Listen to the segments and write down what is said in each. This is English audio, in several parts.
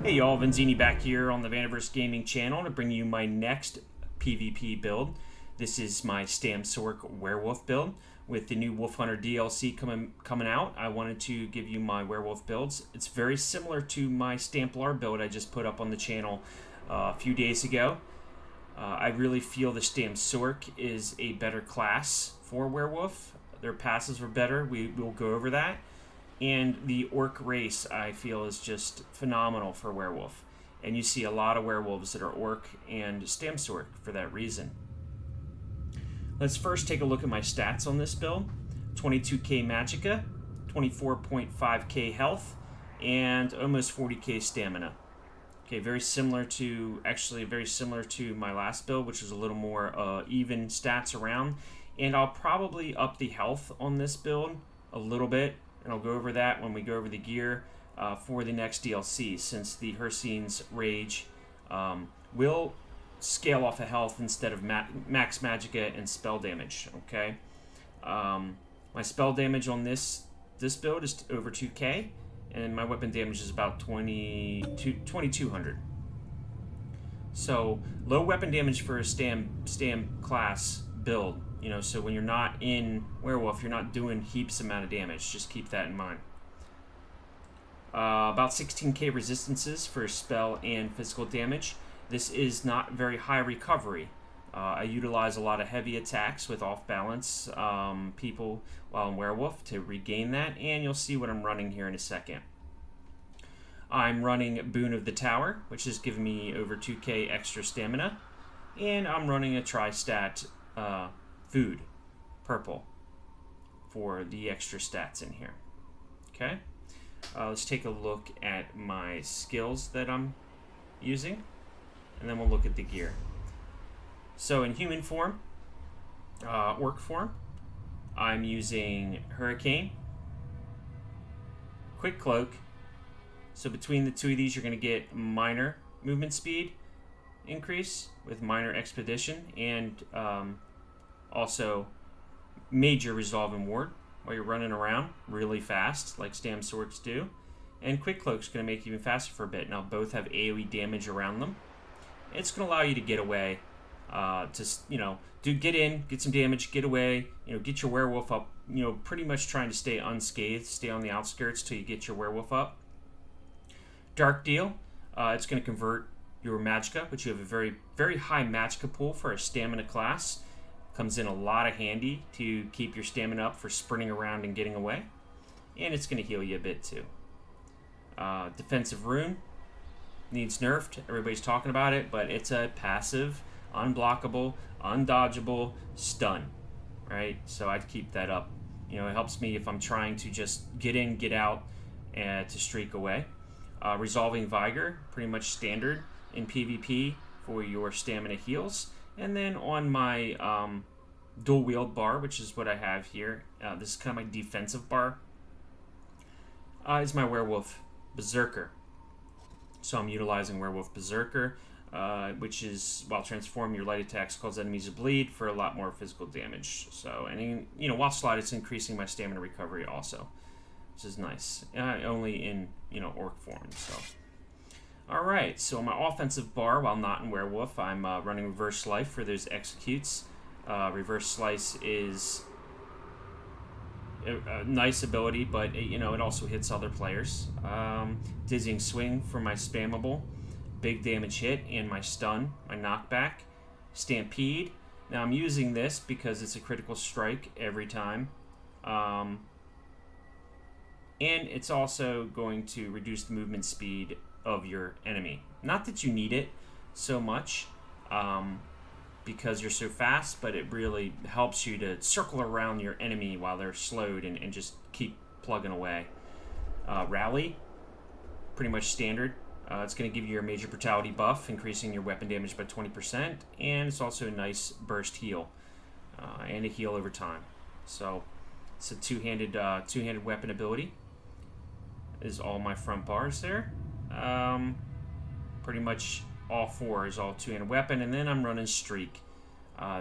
Hey y'all, Venzzini back here on the Vanderverse Gaming channel to bring you my next PvP build. This is my Stam Sorc Werewolf build. With the new Wolf Hunter DLC coming out, I wanted to give you my werewolf builds. It's very similar to my Stamplar build I just put up on the channel a few days ago. I really feel the Stam Sorc is a better class for werewolf. Their passes were better. We will go over that. And the orc race, I feel, is just phenomenal for werewolf. And you see a lot of werewolves that are orc and Stam Sorc for that reason. Let's first take a look at my stats on this build. 22k magicka, 24.5k health, and almost 40k stamina. Okay, very similar to my last build, which was a little more even stats around. And I'll probably up the health on this build a little bit. And I'll go over that when we go over the gear for the next DLC, since the Hircine's Rage will scale off of health instead of max magicka and spell damage. Okay, my spell damage on this build is over 2k, and my weapon damage is about 2200. So low weapon damage for a Stam class build. You know, so when you're not in werewolf, you're not doing heaps amount of damage. Just keep that in mind. About 16k resistances for spell and physical damage. This is not very high recovery. I utilize a lot of heavy attacks with off-balance people while in werewolf to regain that, and you'll see what I'm running here in a second. I'm running Boon of the Tower, which is giving me over 2k extra stamina, and I'm running a tri-stat food, purple, for the extra stats in here. Okay, let's take a look at my skills that I'm using, and then we'll look at the gear. So in human form, orc form, I'm using Hurricane, Quick Cloak. So between the two of these, you're going to get minor movement speed increase with minor expedition, and also major resolve and ward while you're running around really fast like Stam Sorcs do. And Quick Cloak's going to make you even faster for a bit. Now both have AoE damage around them. It's going to allow you to get away, get in, get some damage, get away, get your werewolf up, pretty much trying to stay unscathed, stay on the outskirts till you get your werewolf up. Dark Deal, it's going to convert your magicka, which you have a very, very high magicka pool for a stamina class. Comes in a lot of handy to keep your stamina up for sprinting around and getting away. And it's going to heal you a bit too. Defensive Rune needs nerfed. Everybody's talking about it, but it's a passive, unblockable, undodgeable stun. Right? So I'd keep that up. It helps me if I'm trying to just get in, get out, and to streak away. Resolving Vigor, pretty much standard in PvP for your stamina heals. And then on my dual wield bar, which is what I have here, this is kind of my defensive bar, is my Werewolf Berserker. So I'm utilizing Werewolf Berserker, which is, while transforming, your light attacks cause enemies to bleed for a lot more physical damage. So, and while slide, it's increasing my stamina recovery also, which is nice. Only in orc form. So. Alright, so on my offensive bar, while not in werewolf, I'm running Reverse Slice for those executes. Reverse Slice is a nice ability, but it also hits other players. Dizzying Swing for my spammable, big damage hit, and my stun, my knockback. Stampede, now I'm using this because it's a critical strike every time. And it's also going to reduce the movement speed of your enemy. Not that you need it so much because you're so fast, but it really helps you to circle around your enemy while they're slowed and just keep plugging away. Rally, pretty much standard. It's going to give you your major brutality buff, increasing your weapon damage by 20%, and it's also a nice burst heal and a heal over time. So it's a two-handed weapon ability. Is all my front bars there. Pretty much all four is all two-handed weapon, and then I'm running Streak,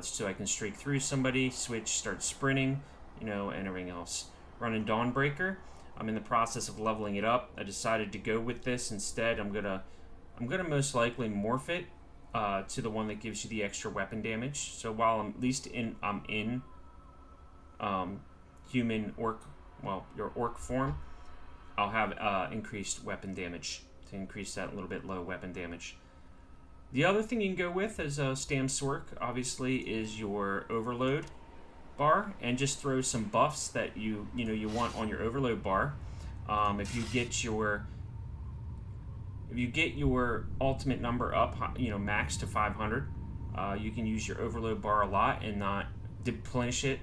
so I can streak through somebody, switch, start sprinting, and everything else. Running Dawnbreaker, I'm in the process of leveling it up. I decided to go with this instead. I'm gonna most likely morph it to the one that gives you the extra weapon damage. So while I'm in human orc, well, your orc form, I'll have increased weapon damage to increase that little bit low weapon damage. The other thing you can go with as Stam Sorc, obviously, is your overload bar, and just throw some buffs that you want on your overload bar. If you get your ultimate number up, max to 500, you can use your overload bar a lot and not deplenish it.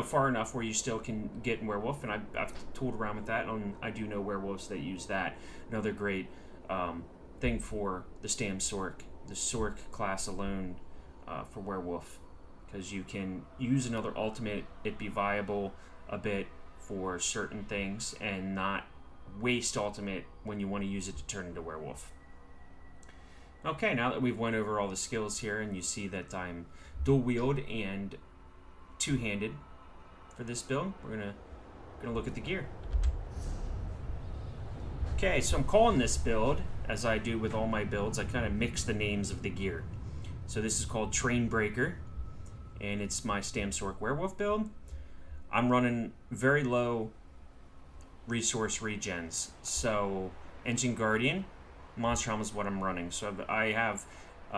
Far enough where you still can get werewolf, and I've tooled around with that, and I do know werewolves that use that. Another great thing for the Stam Sorc, the Sorc class alone for werewolf, because you can use another ultimate, it be viable a bit for certain things, and not waste ultimate when you want to use it to turn into werewolf. Okay, now that we've went over all the skills here, and you see that I'm dual wield and two-handed for this build, we're gonna look at the gear. Okay, so I'm calling this build, as I do with all my builds, I kind of mix the names of the gear. So this is called Train Breaker, and it's my Stam Sorc werewolf build. I'm running very low resource regens, so Engine Guardian, Monster Helm is what I'm running. So I have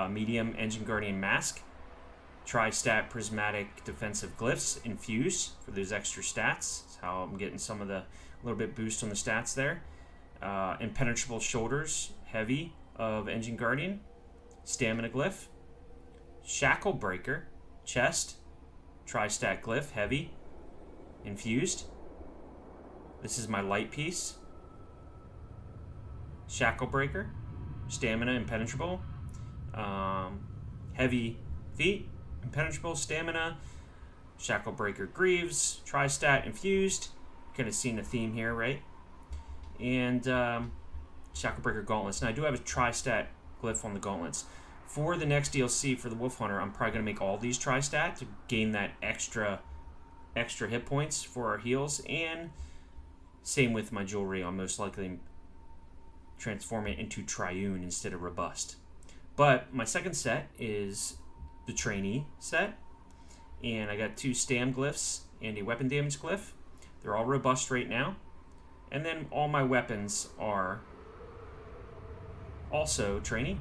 medium Engine Guardian Mask, Tri-Stat Prismatic Defensive Glyphs infused for those extra stats. That's how I'm getting some of the little bit boost on the stats there. Impenetrable Shoulders, heavy of Engine Guardian, Stamina Glyph, Shackle Breaker, chest, Tri-Stat Glyph, heavy, infused. This is my light piece. Shackle Breaker, stamina, impenetrable, heavy feet, impenetrable, stamina, Shackle Breaker Greaves, Tri-Stat infused. Kind of seeing a theme here, right? And Shackle Breaker Gauntlets. Now I do have a Tri-Stat glyph on the gauntlets. For the next DLC for the Wolf Hunter, I'm probably going to make all these Tri-Stat to gain that extra hit points for our heals, and same with my jewelry. I'll most likely transform it into Triune instead of Robust. But my second set is the Trainee set, and I got 2 Stam Glyphs and a Weapon Damage Glyph. They're all Robust right now. And then all my weapons are also Trainee.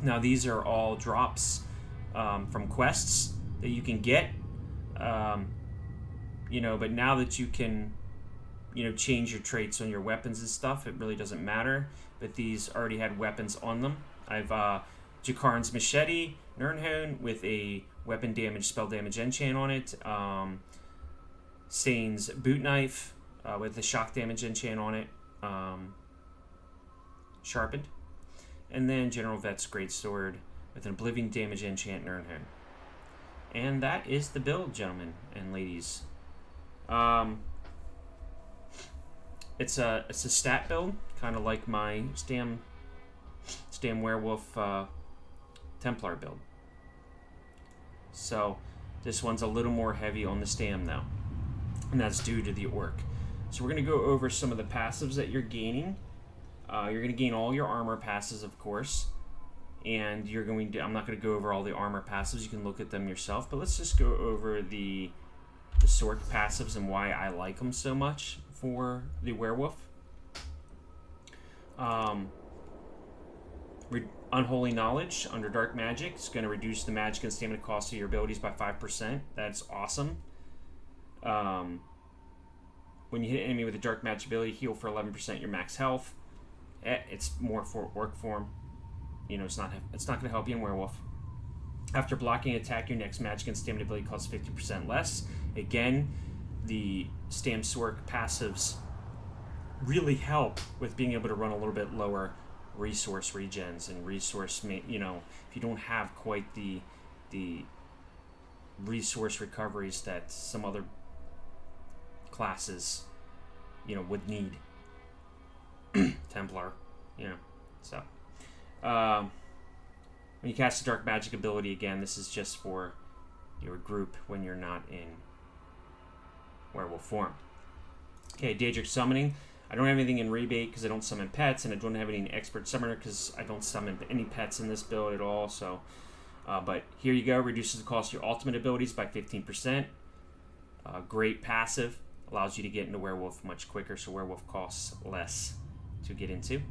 Now these are all drops from quests that you can get, but now that you can, change your traits on your weapons and stuff, it really doesn't matter. But these already had weapons on them. I've Jakarn's Machete, Nirnhone with a weapon damage, spell damage enchant on it. Sane's Boot Knife with the shock damage enchant on it, sharpened. And then General Vet's Greatsword with an Oblivion damage enchant, Nirnhone. And that is the build, gentlemen and ladies. It's a stat build, kind of like my Stam Werewolf Templar build. So this one's a little more heavy on the Stam though, and that's due to the Orc. So we're going to go over some of the passives that you're gaining. You're going to gain all your armor passes, of course, and you're going to, I'm not going to go over all the armor passives, you can look at them yourself, but let's just go over the Sorc passives and why I like them so much for the werewolf. Unholy Knowledge under Dark Magic is going to reduce the magic and stamina cost of your abilities by 5%. That's awesome. When you hit an enemy with a Dark Magic ability, heal for 11% your max health. It's more for Orc form. It's not going to help you in werewolf. After blocking an attack, your next magic and stamina ability costs 50% less. Again, the Stam Sorc passives really help with being able to run a little bit lower resource regens and resource, if you don't have quite the resource recoveries that some other classes, would need. Templar, so. When you cast a Dark Magic ability, again, this is just for your group when you're not in werewolf form. Okay, Daedric Summoning. I don't have anything in rebate because I don't summon pets, and I don't have any expert summoner because I don't summon any pets in this build at all. So, but here you go. Reduces the cost of your ultimate abilities by 15%. Great passive. Allows you to get into werewolf much quicker, so werewolf costs less to get into.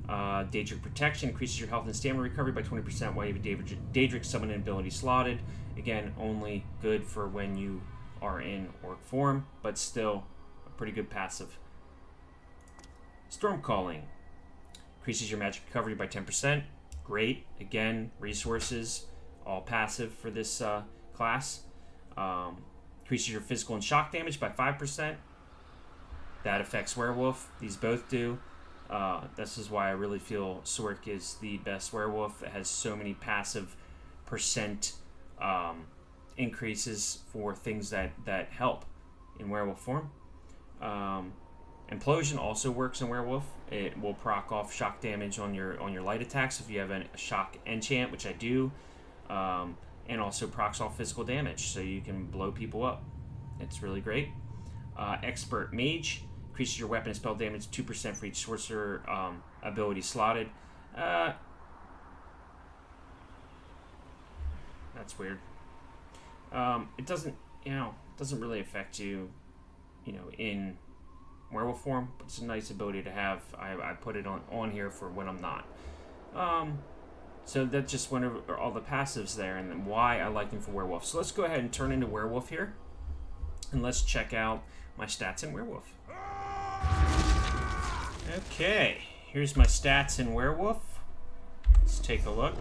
Daedric Protection increases your health and stamina recovery by 20% while you have a Daedric summoning ability slotted. Again, only good for when you are in orc form, but still a pretty good passive. Storm Calling increases your magic recovery by 10%. Great. Again, resources, all passive for this class. Increases your physical and shock damage by 5%. That affects werewolf. These both do. This is why I really feel Sorc is the best werewolf. It has so many passive percent increases for things that help in werewolf form. Implosion also works in werewolf. It will proc off shock damage on your light attacks if you have a shock enchant, which I do, and also procs off physical damage, so you can blow people up. It's really great. Expert Mage increases your weapon and spell damage 2% for each sorcerer ability slotted. That's weird. It doesn't really affect you, in werewolf form, but it's a nice ability to have. I put it on here for when I'm not. So that's just one of all the passives there, and then why I like them for werewolf. So let's go ahead and turn into werewolf here, and let's check out my stats in werewolf. Okay, here's my stats in werewolf. Let's take a look.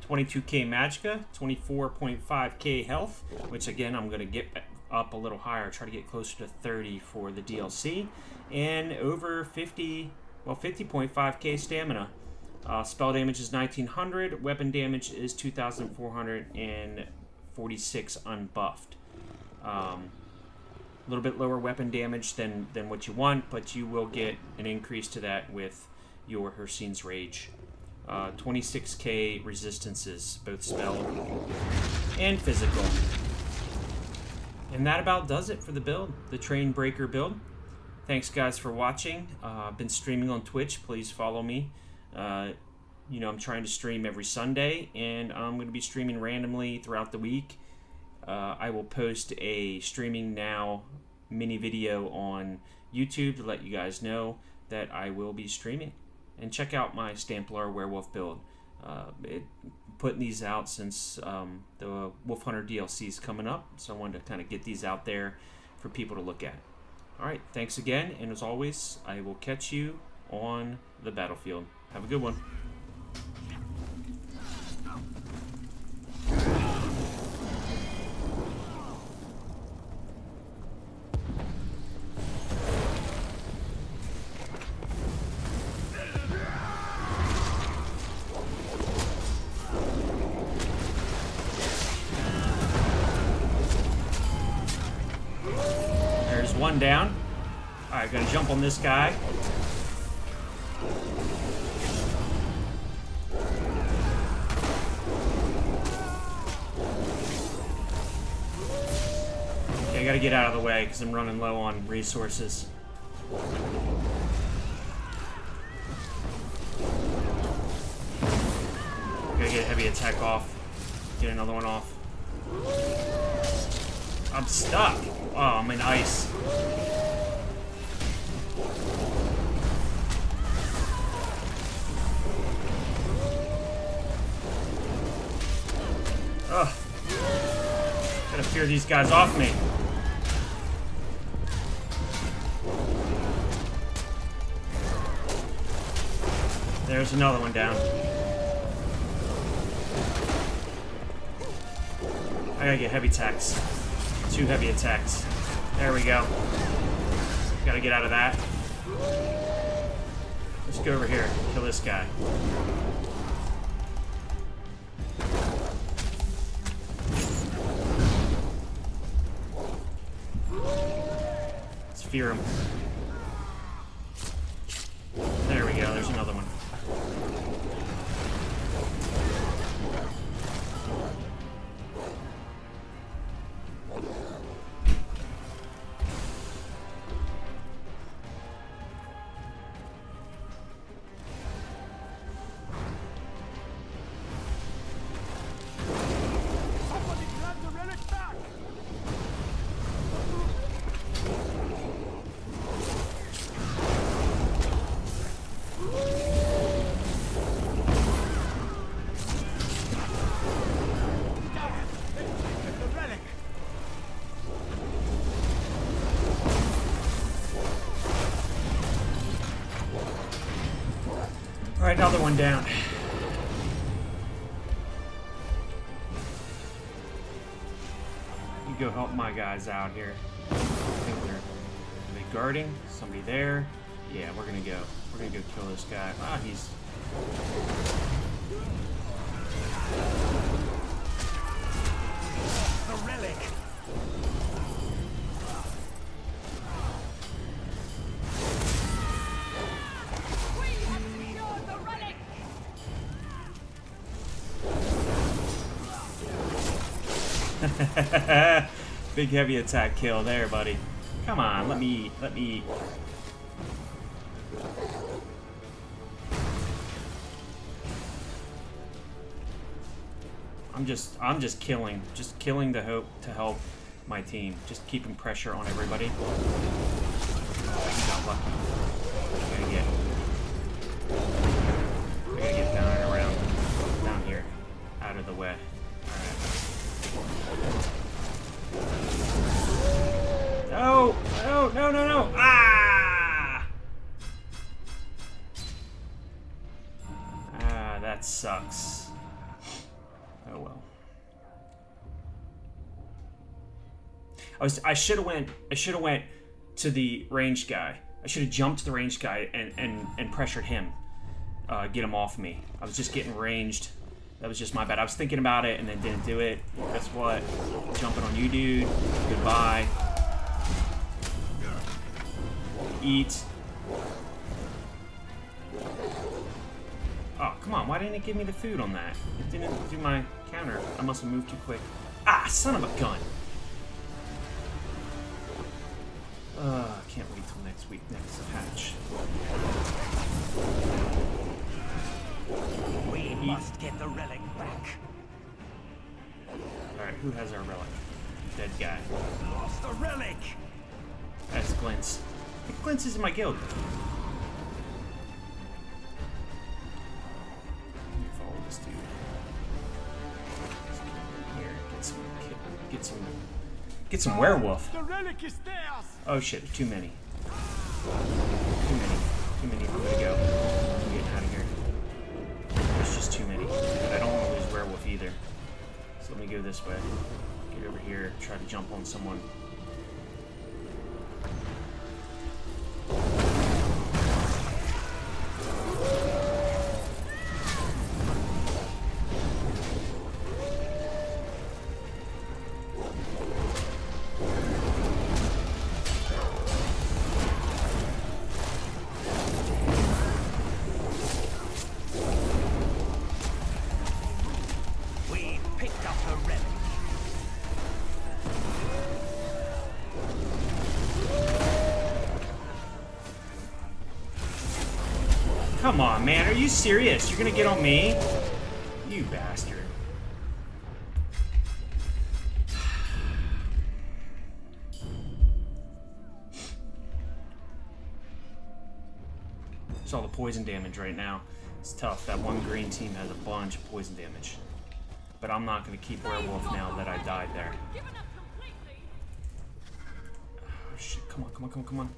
22k magicka, 24.5k health, which again I'm going to get up a little higher, try to get closer to 30 for the DLC, and over 50.5k stamina. Spell damage is 1900, weapon damage is 2446 unbuffed. A little bit lower weapon damage than what you want, but you will get an increase to that with your Hircine's Rage. 26k resistances, both spell and physical. And that about does it for the build, the Train Breaker build. Thanks guys for watching. I've been streaming on Twitch. Please follow me. I'm trying to stream every Sunday, and I'm going to be streaming randomly throughout the week. I will post a Streaming Now mini video on YouTube to let you guys know that I will be streaming. And check out my Stamplar Werewolf build. Putting these out since the Wolf Hunter DLC is coming up, so I wanted to kind of get these out there for people to look at. Alright, thanks again, and as always, I will catch you on the battlefield. Have a good one. There's one down. Alright, gonna jump on this guy. Okay, I gotta get out of the way because I'm running low on resources. Gotta get a heavy attack off. Get another one off. I'm stuck. Oh, I'm in ice. Ugh. Gotta fear these guys off me. There's another one down. I gotta get heavy attacks. 2 heavy attacks. There we go. Gotta get out of that. Let's go over here. Kill this guy. Let's fear him. There we go. There's another one. another one down. You go help my guys out here. I think are they guarding? Somebody there? Yeah, we're gonna go. We're gonna go kill this guy. Ah, he's... The relic. Big heavy attack kill there, buddy. Come on, let me eat. I'm just killing to help my team. Just keeping pressure on everybody. Oh, you got lucky. I gotta get down and around down here. Out of the way. No! No! No! No! No! Ah! Ah, that sucks. Oh well. I should have went to the ranged guy. I should have jumped to the ranged guy and pressured him. Get him off me. I was just getting ranged. That was just my bad. I was thinking about it and then didn't do it. Guess what? Jumping on you, dude. Goodbye. Eat. Oh, come on. Why didn't it give me the food on that? It didn't do my counter. I must have moved too quick. Ah, son of a gun. I can't wait till next week, next patch. We must get the relic back. Alright, who has our relic? Dead guy. Lost the relic! That's Glints. Glints is in my guild. Let me follow this dude. Here, get some werewolf. The relic is theirs! Oh shit, there's too many. Too many. I'm gonna go. I'm getting out of here. There's just too many. But I don't want to lose werewolf either. So let me go this way. Get over here, try to jump on someone. Come on, man. Are you serious? You're gonna get on me? You bastard. There's all the poison damage right now. It's tough. That one green team has a bunch of poison damage. But I'm not gonna keep werewolf now that I died there. Oh shit, come on.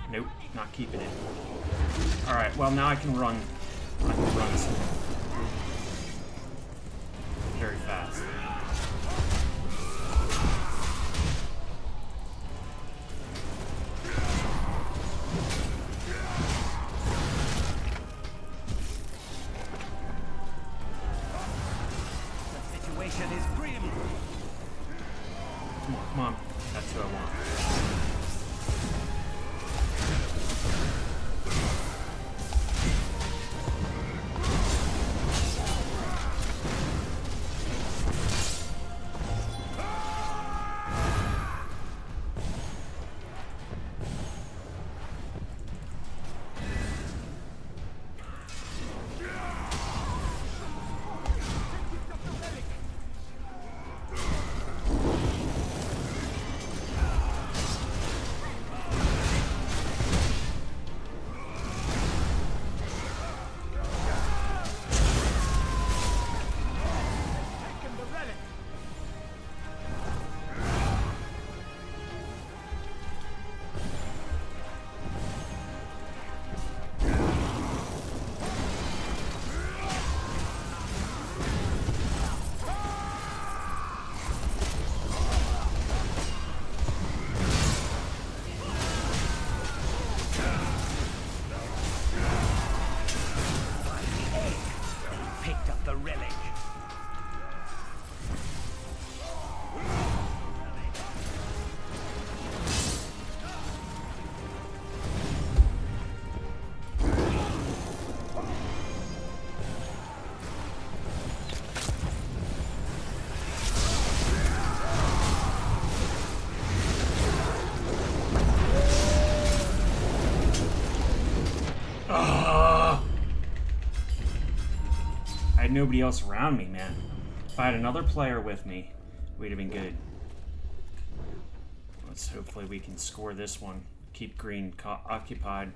Nope, not keeping it. Alright, well now I can run. Some very fast. The situation is grim. Come on. That's what I want. had nobody else around me, man. If I had another player with me, we'd have been good. Let's hopefully we can score this one. Keep green occupied.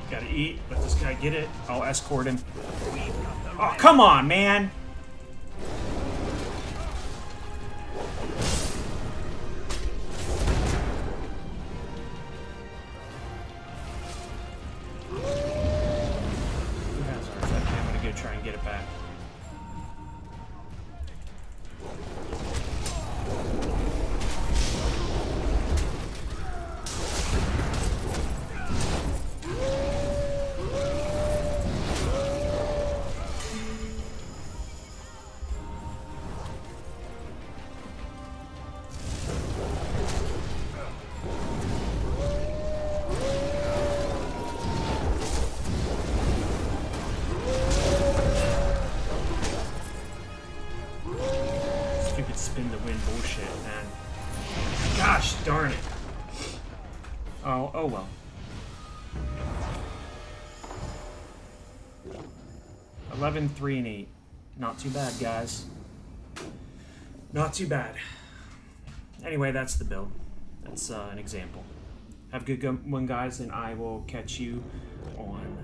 Gotta eat. Let this guy get it. I'll escort him. Oh, come on, man! Who has ours? Okay, I'm gonna go try and get it back. Spin the win bullshit, man. Gosh darn it. Oh well. 11, 3, and 8. Not too bad, guys. Not too bad. Anyway, that's the build. That's an example. Have a good one, guys, and I will catch you on